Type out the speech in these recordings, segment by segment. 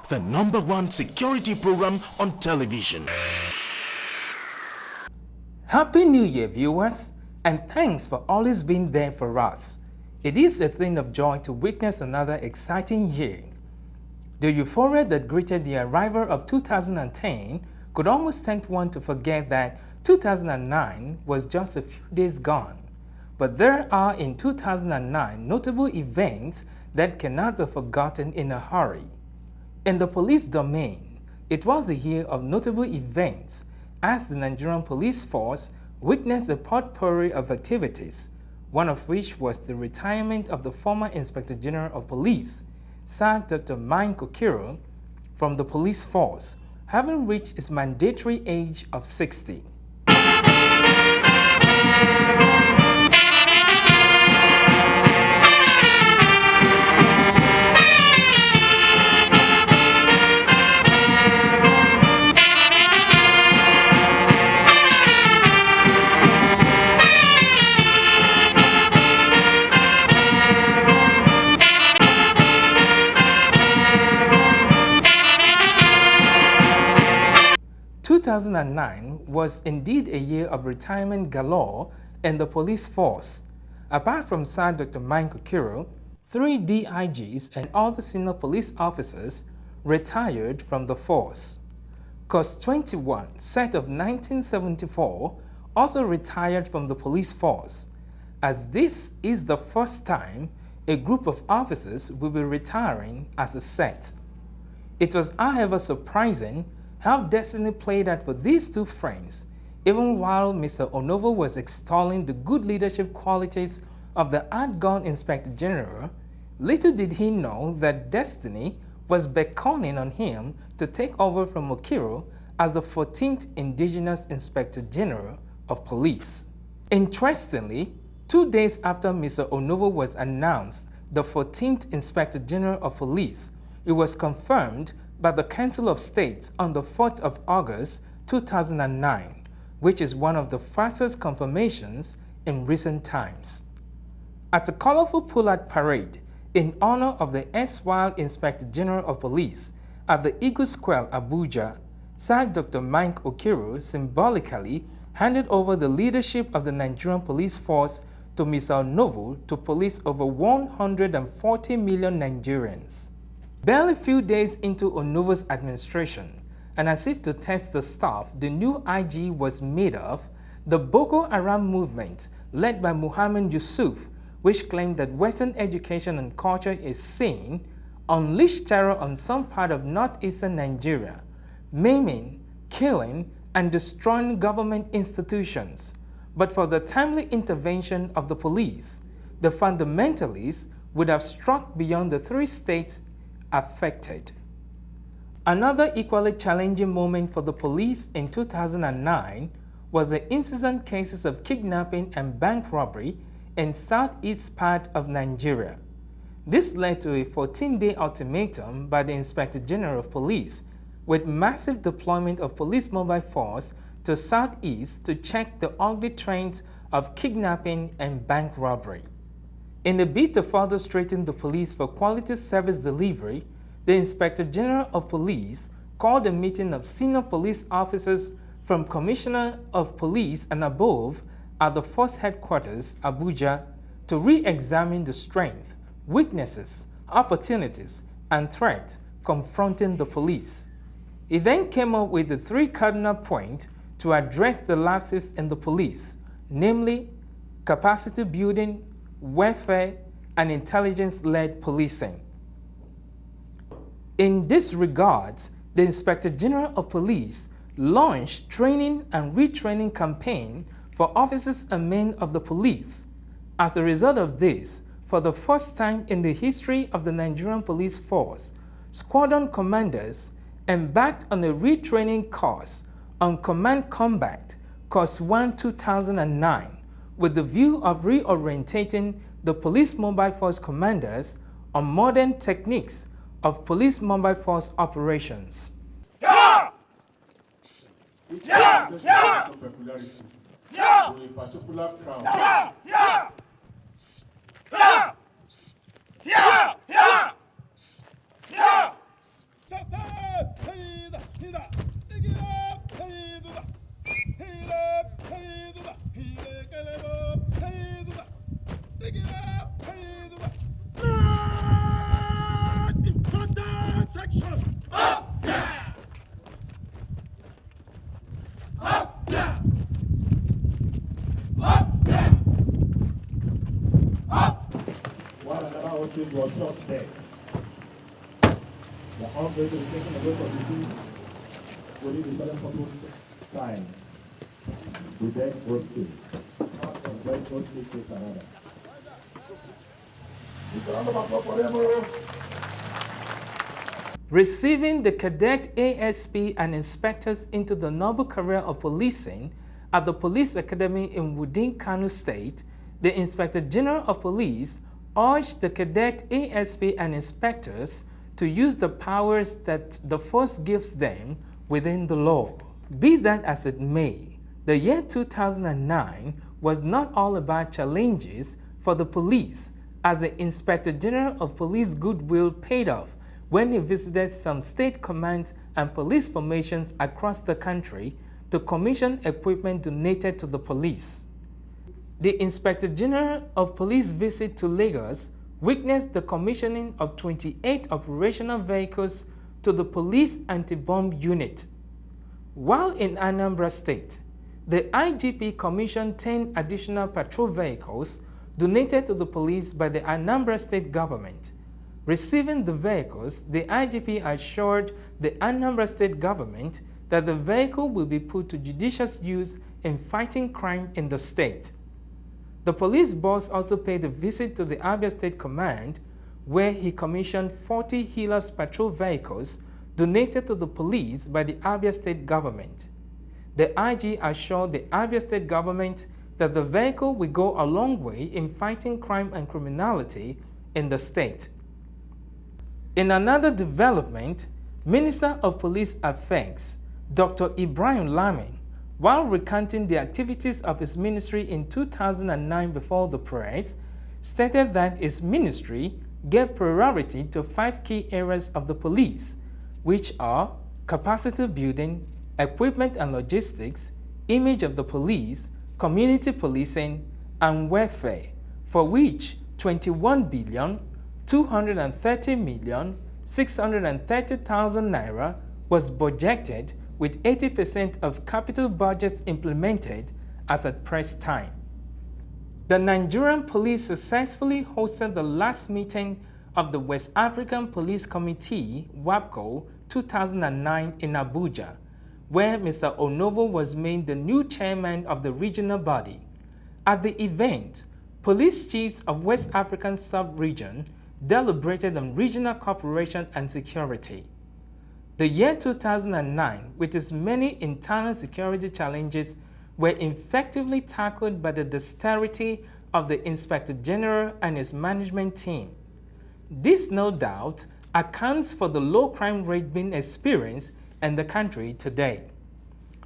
the #1 security program on television. Happy New Year, viewers, and thanks for always being there for us. It is a thing of joy to witness another exciting year. The euphoria that greeted the arrival of 2010 could almost tempt one to forget that 2009 was just a few days gone. But there are in 2009 notable events that cannot be forgotten in a hurry. In the police domain, it was the year of notable events as the Nigerian police force witnessed a potpourri of activities, one of which was the retirement of the former Inspector General of Police, Sir Dr. Mike Okiro, from the police force, having reached his mandatory age of 60. 2009 was indeed a year of retirement galore in the police force. Apart from Sir Dr. Mike Okiro, 3 DIGs and other senior police officers retired from the force. COS 21, set of 1974, also retired from the police force, as this is the first time a group of officers will be retiring as a set. It was, however, surprising how destiny played out for these two friends. Even while Mr. Onovo was extolling the good leadership qualities of the outgone Inspector General, little did he know that destiny was beckoning on him to take over from Okiro as the 14th indigenous Inspector General of Police. Interestingly, 2 days after Mr. Onovo was announced the 14th Inspector General of Police, it was confirmed by the Council of State on the 4th of August 2009, which is one of the fastest confirmations in recent times. At a colorful pull-out parade in honor of the erstwhile Inspector General of Police at the Eagle Square, Abuja, Sir Dr. Mike Okiro symbolically handed over the leadership of the Nigerian police force to Mr. Onovo to police over 140 million Nigerians. Barely few days into Onovo's administration, and as if to test the staff the new IG was made of, the Boko Haram movement, led by Muhammad Yusuf, which claimed that Western education and culture is sin, unleashed terror on some part of northeastern Nigeria, maiming, killing, and destroying government institutions. But for the timely intervention of the police, the fundamentalists would have struck beyond the 3 states affected. Another equally challenging moment for the police in 2009 was the incessant cases of kidnapping and bank robbery in southeast part of Nigeria. This led to a 14-day ultimatum by the Inspector General of Police, with massive deployment of police mobile force to southeast to check the ugly trends of kidnapping and bank robbery. In a bid to further strengthen the police for quality service delivery, the Inspector General of Police called a meeting of senior police officers from Commissioner of Police and above at the Force Headquarters, Abuja, to re-examine the strengths, weaknesses, opportunities, and threats confronting the police. He then came up with the 3 cardinal points to address the lapses in the police, namely capacity building, welfare, and intelligence-led policing. In this regard, the Inspector General of Police launched training and retraining campaign for officers and men of the police. As a result of this, for the first time in the history of the Nigerian police force, squadron commanders embarked on a retraining course on Command Combat, COS 1 2009, with the view of reorientating the police mobile force commanders on modern techniques of police mobile force operations. Yeah! Yeah! Yeah! Yeah! Yeah! Yeah! Yeah! Yeah! Yeah! outing was shot dead. The operator is taken away from the scene within the 7 time. The dead was killed. After the dead was killed, take another. Receiving the cadet ASP and inspectors into the noble career of policing at the Police Academy in Wudin, Kano State, the Inspector General of Police urged the cadet ASP and inspectors to use the powers that the force gives them within the law. Be that as it may, the year 2009 was not all about challenges for the police, as the Inspector General of Police goodwill paid off when he visited some state commands and police formations across the country to commission equipment donated to the police. The Inspector General of Police visit to Lagos witnessed the commissioning of 28 operational vehicles to the police anti-bomb unit. While in Anambra State, the IGP commissioned 10 additional patrol vehicles donated to the police by the Anambra State government. Receiving the vehicles, the IGP assured the Anambra State government that the vehicle will be put to judicious use in fighting crime in the state. The police boss also paid a visit to the Abia State Command, where he commissioned 40 Hilux patrol vehicles donated to the police by the Abia State government. The IG assured the Abia State government that the vehicle will go a long way in fighting crime and criminality in the state. In another development, Minister of Police Affairs, Dr. Ibrahim Lamin, while recanting the activities of his ministry in 2009 before the press, stated that his ministry gave priority to 5 key areas of the police, which are capacity building, equipment and logistics, image of the police, community policing, and welfare, for which 21,230,630,000 naira was budgeted, with 80% of capital budgets implemented as at press time. The Nigerian police successfully hosted the last meeting of the West African Police Committee, WAPCO, 2009 in Abuja, where Mr. Onovo was made the new chairman of the regional body. At the event, police chiefs of West African sub-region deliberated on regional cooperation and security. The year 2009, with its many internal security challenges, were effectively tackled by the dexterity of the Inspector General and his management team. This, no doubt, accounts for the low crime rate being experienced in the country today.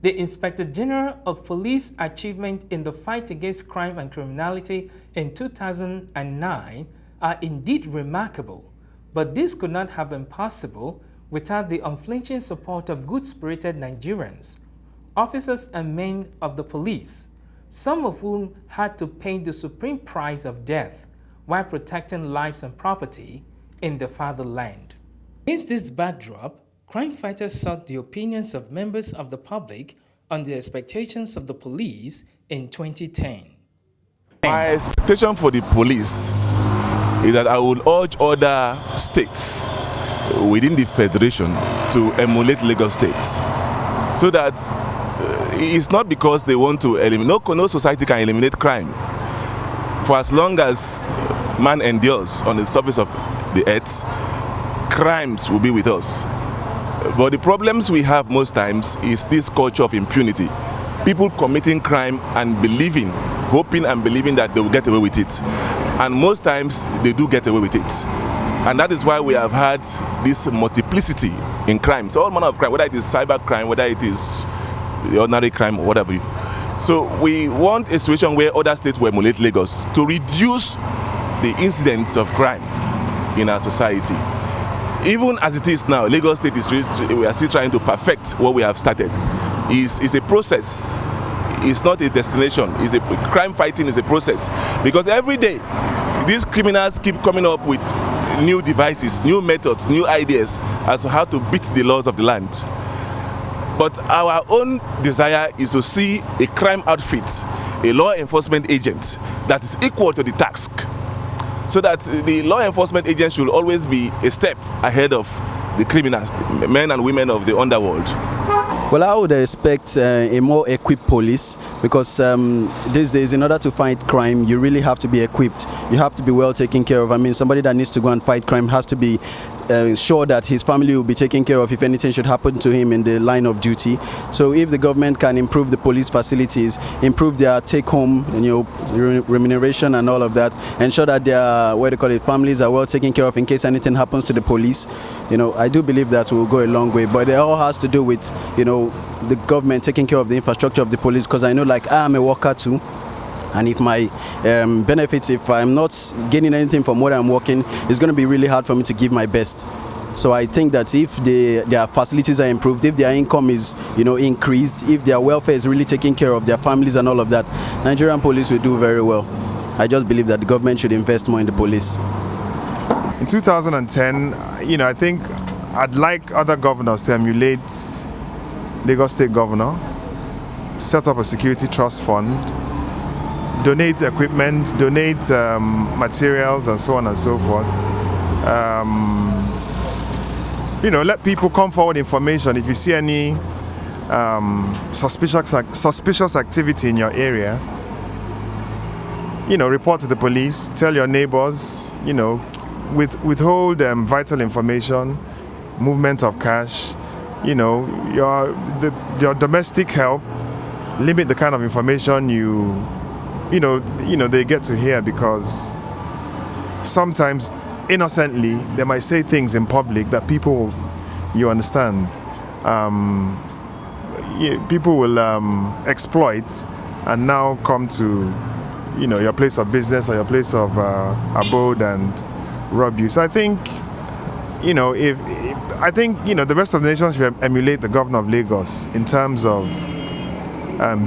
The Inspector General of Police achievement in the fight against crime and criminality in 2009 are indeed remarkable, but this could not have been possible without the unflinching support of good-spirited Nigerians, officers and men of the police, some of whom had to pay the supreme price of death while protecting lives and property in the fatherland. Against this backdrop, crime fighters sought the opinions of members of the public on the expectations of the police in 2010. My expectation for the police is that I would urge other states within the federation to emulate Lagos State, so that it's not because they want to eliminate, no society can eliminate crime. For as long as man endures on the surface of the earth, crimes will be with us. But the problems we have most times is this culture of impunity. People committing crime and believing, hoping and believing that they will get away with it. And most times they do get away with it. And that is why we have had this multiplicity in crime. So all manner of crime, whether it is cyber crime, whether it is the ordinary crime, or whatever. So we want a situation where other states will emulate Lagos to reduce the incidents of crime in our society. Even as it is now, Lagos State is we are still trying to perfect what we have started. It's a process. It's not a destination. Crime fighting is a process. Because every day, these criminals keep coming up with new devices, new methods, new ideas as to how to beat the laws of the land. But our own desire is to see a crime outfit, a law enforcement agent that is equal to the task. so that the law enforcement agents should always be a step ahead of the criminals, the men and women of the underworld. Well, I would expect a more equipped police, because these days, in order to fight crime, you really have to be equipped. You have to be well taken care of. I mean, somebody that needs to go and fight crime has to be sure that his family will be taken care of if anything should happen to him in the line of duty. So if the government can improve the police facilities, improve their take-home, remuneration and all of that, ensure that their families are well taken care of in case anything happens to the police, I do believe that will go a long way. But it all has to do with the government taking care of the infrastructure of the police, because I know, like, I am a worker too. And if my benefits, if I'm not gaining anything from what I'm working, it's going to be really hard for me to give my best. So I think that if their facilities are improved, if their income is increased, if their welfare is really taking care of their families and all of that, Nigerian police will do very well. I just believe that the government should invest more in the police. In 2010, I think I'd like other governors to emulate Lagos State Governor, set up a security trust fund, donate equipment, donate materials, and so on and so forth. Let people come forward information. If you see any suspicious activity in your area, report to the police, tell your neighbors, withhold vital information, movement of cash, your domestic help, limit the kind of information they get to hear, because sometimes innocently they might say things in public that people people will exploit and now come to your place of business or your place of abode and rob you. So I think the rest of the nation should emulate the governor of Lagos in terms of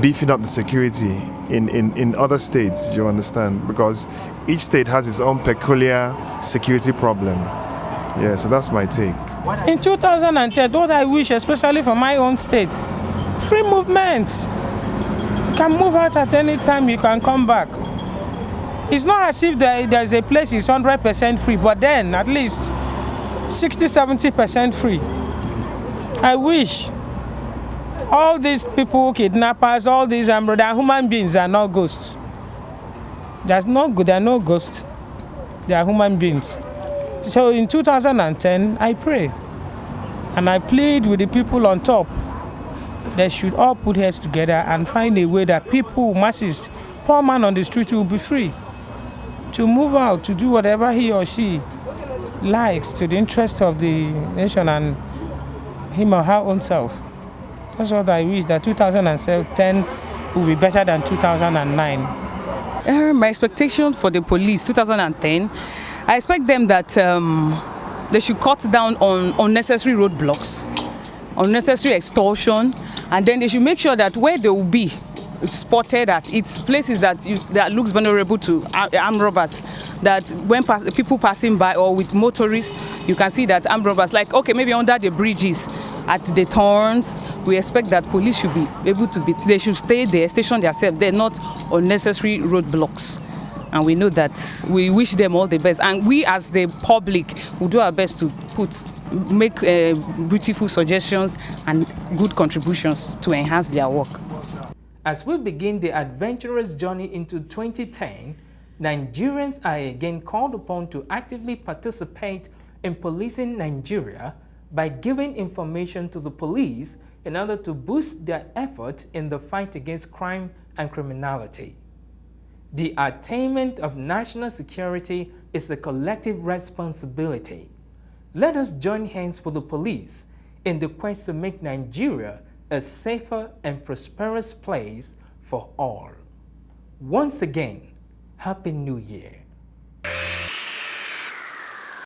beefing up the security in other states, you understand, because each state has its own peculiar security problem. Yeah, so that's my take. In 2010, what I wish, especially for my own state, free movement. You can move out at any time, you can come back. It's not as if there's a place is 100% free, but then at least 60-70% free. I wish all these people, kidnappers, all these they are human beings, they are not ghosts. They are no ghosts. They are human beings. So in 2010, I pray and I plead with the people on top. They should all put heads together and find a way that people, masses, poor man on the street will be free to move out, to do whatever he or she likes to the interest of the nation and him or her own self. That's what I wish, that 2010 will be better than 2009. My expectation for the police, 2010, I expect them that they should cut down on unnecessary roadblocks, unnecessary extortion, and then they should make sure that where they will be spotted at, it's places that looks vulnerable to armed robbers, that when people passing by or with motorists, you can see that armed robbers, like, okay, maybe under the bridges, at the turns, we expect that police should be able to they should stay there, station themselves. They're not unnecessary roadblocks. And we know that we wish them all the best. And we as the public will do our best to make beautiful suggestions and good contributions to enhance their work. As we begin the adventurous journey into 2010, Nigerians are again called upon to actively participate in policing Nigeria by giving information to the police in order to boost their effort in the fight against crime and criminality. The attainment of national security is a collective responsibility. Let us join hands with the police in the quest to make Nigeria a safer and prosperous place for all. Once again, Happy New Year.